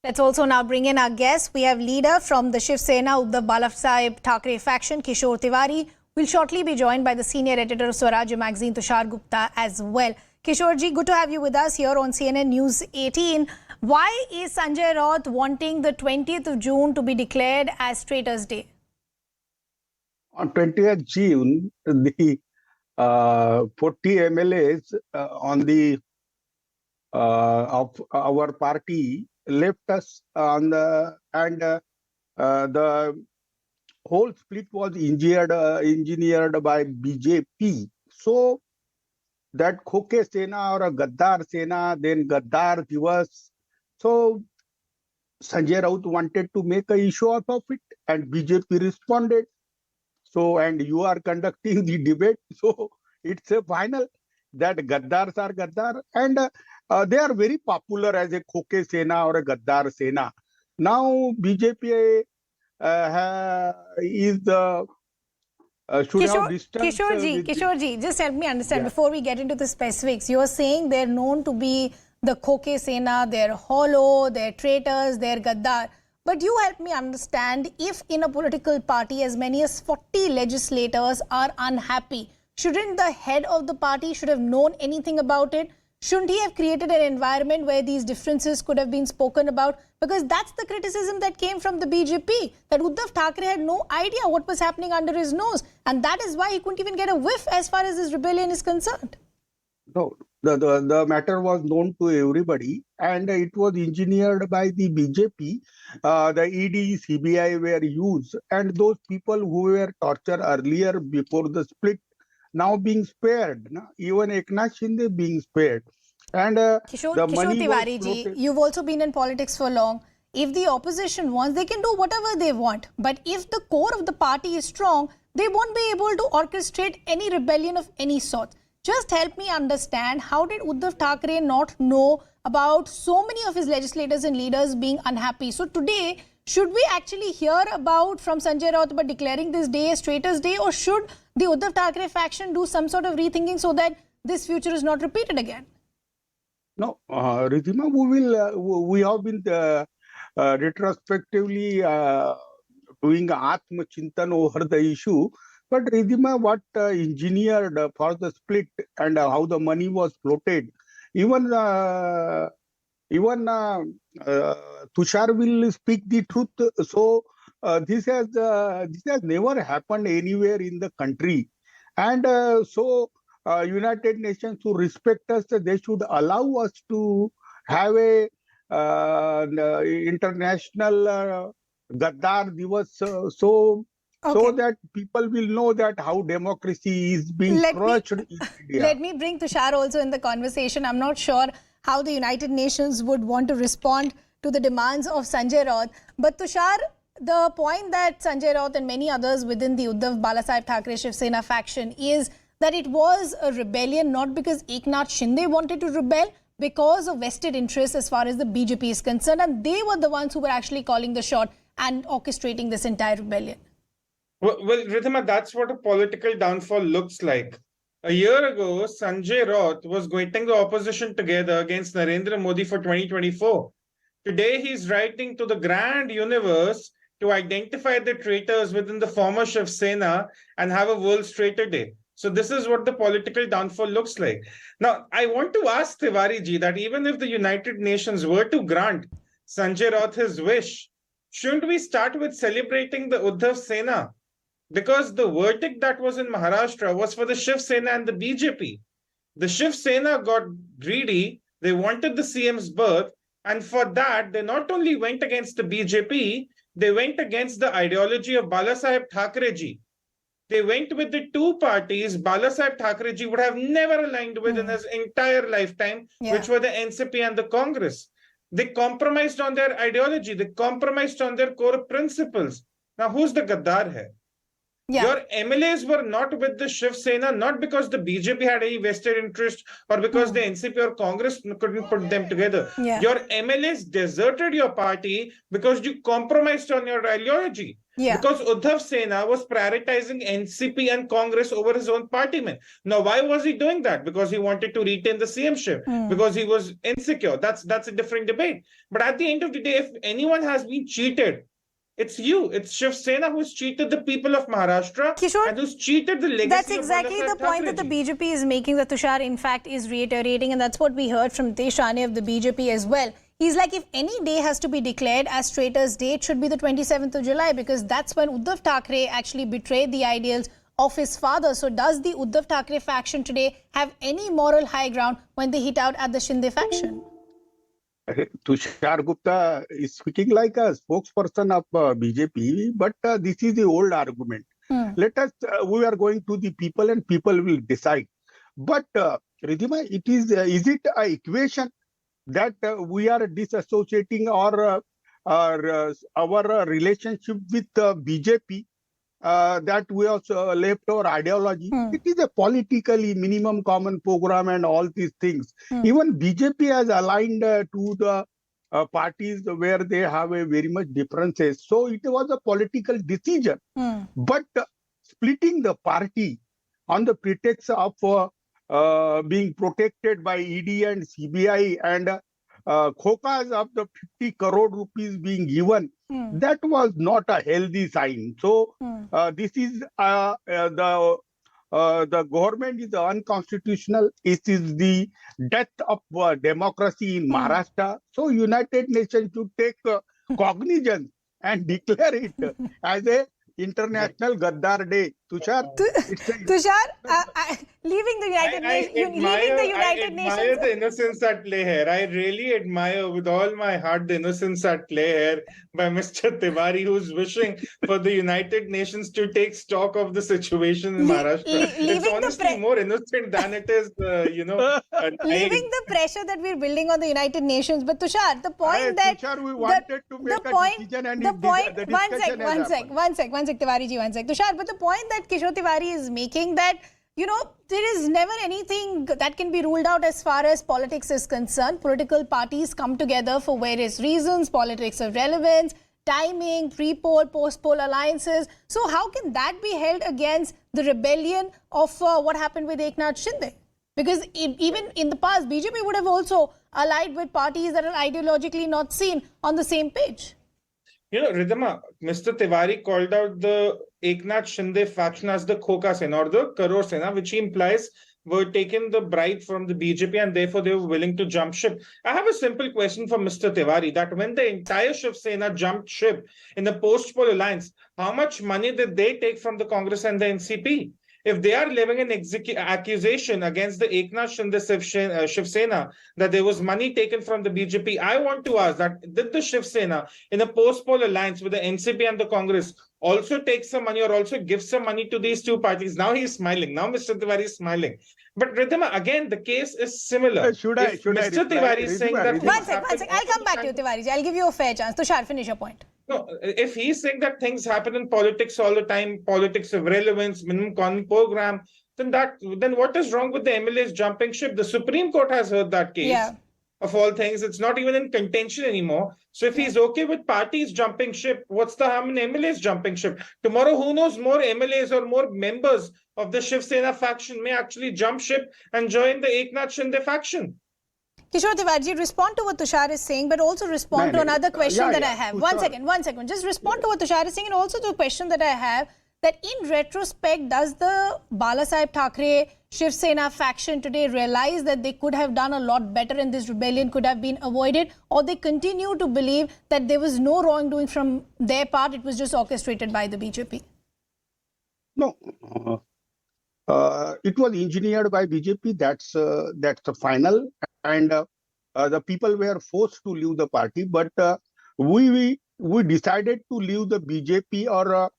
Let's also now bring in our guest. We have leader from the Shiv Sena, Uddhav Balasaheb Thackeray faction, Kishore Tiwari. We'll shortly be joined by the senior editor of Swarajya magazine, Tushar Gupta, as well. Kishore ji, good to have you with us here on CNN News 18. Why is Sanjay Raut wanting the 20th of June to be declared as Traitors Day? On 20th June, the 40 MLAs on the of our party left us on the the whole split was engineered by BJP. So that Khoke Sena or a Gaddar Sena, then Gaddar Divas. So Sanjay Raut wanted to make a issue out of it, and BJP responded. So, and you are conducting the debate. So it's a final that Gaddars are Gaddar, and they are very popular as a Khoke Sena or a Gaddar Sena. Now BJP is should have distance. Kishore ji, just help me understand before we get into the specifics. You are saying they're known to be the Khoke Sena, they're hollow, they're traitors, they're Gaddar. But you help me understand, if in a political party as many as 40 legislators are unhappy, shouldn't the head of the party should have known anything about it? Shouldn't he have created an environment where these differences could have been spoken about? Because that's the criticism that came from the BJP, that Uddhav Thackeray had no idea what was happening under his nose. And that is why he couldn't even get a whiff as far as this rebellion is concerned. No, the matter was known to everybody, and it was engineered by the BJP. The ED, CBI were used, and those people who were tortured earlier before the split now being spared. Even Eknath Shinde being spared. And Kishore Tiwari ji, you've also been in politics for long. If the opposition wants, they can do whatever they want. But if the core of the party is strong, they won't be able to orchestrate any rebellion of any sort. Just help me understand, how did Uddhav Thackeray not know about so many of his legislators and leaders being unhappy? So today, should we actually hear about from Sanjay Raut about declaring this day as Traitors Day, or should the Uddhav Thackeray faction do some sort of rethinking so that this future is not repeated again? No, Ridhima, we have been retrospectively doing Atma Chintan over the issue. But Ridhima, what engineered for the split and how the money was floated, even Tushar will speak the truth. So this has never happened anywhere in the country, and so United Nations to respect us, they should allow us to have a international Gaddar Divas. So that people will know that how democracy is being crushed in India. Let me bring Tushar also in the conversation. I'm not sure how the United Nations would want to respond to the demands of Sanjay Raut. But Tushar, the point that Sanjay Raut and many others within the Uddhav Balasaheb Thackeray Shiv Sena faction is that it was a rebellion not because Eknath Shinde wanted to rebel, because of vested interests as far as the BJP is concerned. And they were the ones who were actually calling the shot and orchestrating this entire rebellion. Well, Ridhima, that's what a political downfall looks like. A year ago, Sanjay Raut was getting the opposition together against Narendra Modi for 2024. Today, he's writing to the grand universe to identify the traitors within the former Shiv Sena and have a World Traitor Day. So this is what the political downfall looks like. Now, I want to ask Tiwari ji that even if the United Nations were to grant Sanjay Raut his wish, shouldn't we start with celebrating the Uddhav Sena? Because the verdict that was in Maharashtra was for the Shiv Sena and the BJP. The Shiv Sena got greedy, they wanted the CM's birth, and for that, they not only went against the BJP, they went against the ideology of Balasaheb Thackeray ji. They went with the two parties Balasaheb Thackeray ji would have never aligned with in his entire lifetime, which were the NCP and the Congress. They compromised on their ideology, they compromised on their core principles. Now, who's the Gaddar here? Your MLAs were not with the Shiv Sena, not because the BJP had any vested interest or because the NCP or Congress couldn't put them together. Your MLAs deserted your party because you compromised on your ideology. Yeah. Because Uddhav Sena was prioritizing NCP and Congress over his own partymen. Now, why was he doing that? Because he wanted to retain the CM-ship, because he was insecure. That's a different debate. But at the end of the day, if anyone has been cheated, it's you. It's Shiv Sena who's cheated the people of Maharashtra Kishore, and who's cheated the legacy that's of exactly the point that the BJP is making, that Tushar, in fact, is reiterating, and that's what we heard from Tesh Rane of the BJP as well. He's like, if any day has to be declared as Traitors' Day, it should be the 27th of July, because that's when Uddhav Thackeray actually betrayed the ideals of his father. So does the Uddhav Thackeray faction today have any moral high ground when they hit out at the Shinde faction? Tushar Gupta is speaking like a spokesperson of BJP, but this is the old argument. Let us, we are going to the people and people will decide. But Ridhima, is it an equation that we are disassociating our relationship with BJP, that we have left our ideology? It is a politically minimum common program and all these things. Even BJP has aligned to the parties where they have a very much differences. So it was a political decision. But splitting the party on the pretext of being protected by ED and CBI and khokas of the 50 crore rupees being given, that was not a healthy sign. So this is the government is unconstitutional. It is the death of democracy in Maharashtra. So United Nations should take cognizance and declare it as a International Gaddar Day. Tushar, Tushar, leaving the United Nations. I admire the innocence at play here. I really admire with all my heart the innocence at play here by Mr. Tiwari, who's wishing for the United Nations to take stock of the situation in Maharashtra. It's honestly more innocent than it is, leaving the pressure that we're building on the United Nations. But Tushar, the point that Tushar, we wanted to make a decision and one sec, Tiwari ji, one sec. Tushar, but the point that Kishore Tiwari is making, that there is never anything that can be ruled out as far as politics is concerned. Political parties come together for various reasons, politics of relevance, timing, pre-poll, post-poll alliances. So how can that be held against the rebellion of what happened with Eknath Shinde? Because even in the past, BJP would have also allied with parties that are ideologically not seen on the same page. Ridhima, Mr. Tiwari called out the Eknath Shinde faction as the Khoka Sena or the Karor Sena, which he implies were taking the bribe from the BJP and therefore they were willing to jump ship. I have a simple question for Mr. Tiwari, that when the entire Shiv Sena jumped ship in the post-poll alliance, how much money did they take from the Congress and the NCP? If they are levying an accusation against the Eknath Shinde Shiv Sena that there was money taken from the BJP, I want to ask that, did the Shiv Sena in a post-poll alliance with the NCP and the Congress also take some money or also give some money to these two parties? Now he's smiling. Now Mr. Tiwari is smiling. But Ridhima, again, the case is similar. Mr. Tiwari is saying that... One sec. I'll come back to you, Tiwari. I'll give you a fair chance. Tushar, finish your point. No, if he's saying that things happen in politics all the time, politics of relevance, minimum common program, then what is wrong with the MLAs jumping ship? The Supreme Court has heard that case. Yeah. Of all things, it's not even in contention anymore. So if he's okay with parties jumping ship, what's the harm in MLAs jumping ship? Tomorrow, who knows, more MLAs or more members of the Shiv Sena faction may actually jump ship and join the Eknath Shinde faction. Kishore Tiwari, respond to what Tushar is saying, but also respond to another question that I have. One second. Just respond to what Tushar is saying and also to a question that I have, that in retrospect, does the Balasaheb Thackeray Shiv Sena faction today realize that they could have done a lot better and this rebellion could have been avoided, or they continue to believe that there was no wrongdoing from their part, it was just orchestrated by the BJP? No. It was engineered by BJP. That's the final, and the people were forced to leave the party. But we decided to leave the BJP or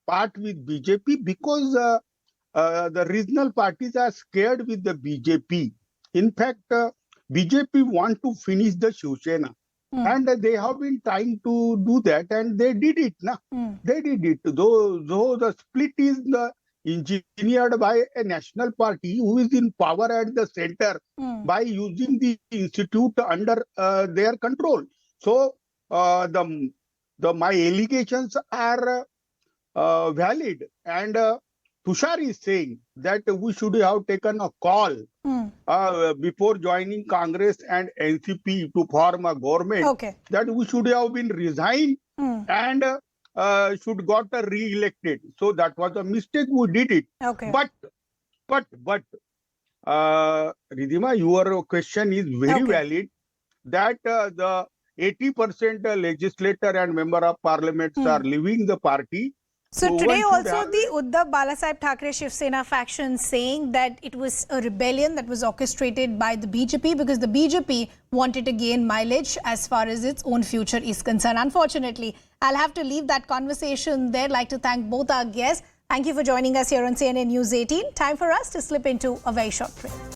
part with BJP because the regional parties are scared with the BJP. In fact, BJP want to finish the Shiv Sena. And they have been trying to do that, and they did it. They did it. Though the split is engineered by a national party who is in power at the center by using the institute under their control. So my allegations are valid. And Tushar is saying that we should have taken a call before joining Congress and NCP to form a government. Okay. That we should have been resigned and should got re-elected. So that was a mistake. We did it. Okay. But Ridhima, your question is very valid. That the 80% legislator and member of parliaments are leaving the party. So one today should also have- the Uddhav Balasaheb Thackeray Shiv Sena faction saying that it was a rebellion that was orchestrated by the BJP because the BJP wanted to gain mileage as far as its own future is concerned. Unfortunately, I'll have to leave that conversation there. I'd like to thank both our guests. Thank you for joining us here on CNN News 18. Time for us to slip into a very short break.